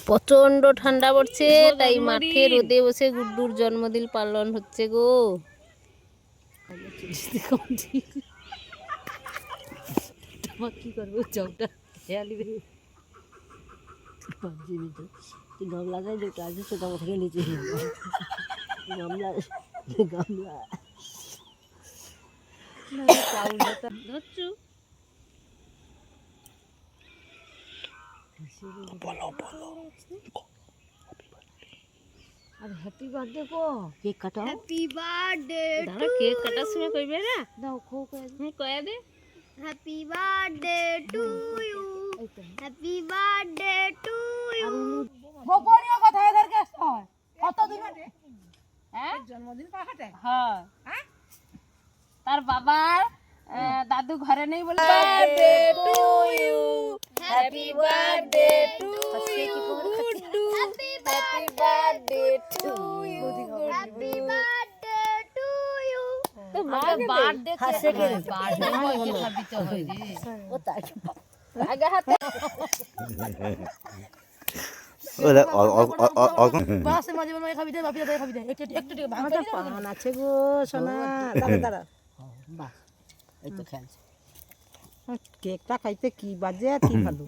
প্রচন্ড ঠান্ডা পড়ছে, তাই মাঠে রোদে বসে গুড্ডুর জন্মদিন পালন হচ্ছে গো। কি করবো চৌটা গম লাগাই দেখতে আজ সেটা থেকে নিচে গামলা গামলা ধরছু আর হ্যাপি বার্থডে কো কেক কাটাও। হ্যাপি বার্থডে দাঁড়া, কেক কাটার সময় কইবে না, দাও খো কয়ে দে happy birthday to you, happy birthday to you. গোপনীয় কথা এদেরকে হয় কতদিন হ্যাঁ জন্মদিন পাহাটে হ্যাঁ তার বাবার দাদু ঘরে নেই বলে birthday to you, happy birthday to you Guddu, happy birthday to you, happy birthday to you. তো বার্থডে হাসে কে বার্থডে বলকে খাবি তো হয় রে ও তাই আগা হাতে বাসে মাঝে মাঝে খাবি দে বাপি দে খাবি দে একটু ভাঙা পান আছে গো সোনা দাঁড়া দাঁড়া বাহ এই তো খেলছে কেকটা খাইতে কি বাজে আর কি ভালো।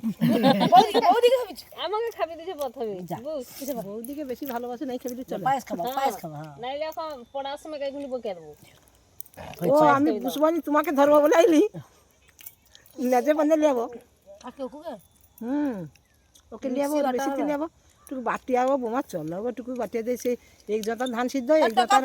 বৌদিকে খাবি আমাকে খাবি দিছে প্রথমে বুঝ বৌদিকে বেশি ভালোবাসে নাই খাবি দিছে পায়েস খাবা নাইলে এখন পড়ার সময় কাইগুলি বকে দেব। ও আমি বুঝবানি তোমাকে ধরবো বলে আইলি নেজে বন্ধে লিয়াবো আকে ওকে ওকে লিয়াবো বেশি লিয়াবো টুকু বাটিয়াবো বোমা চলো টুকু বাটিয়ে দিয়ে সে এক জতা ধান সিদ্ধ এক জতা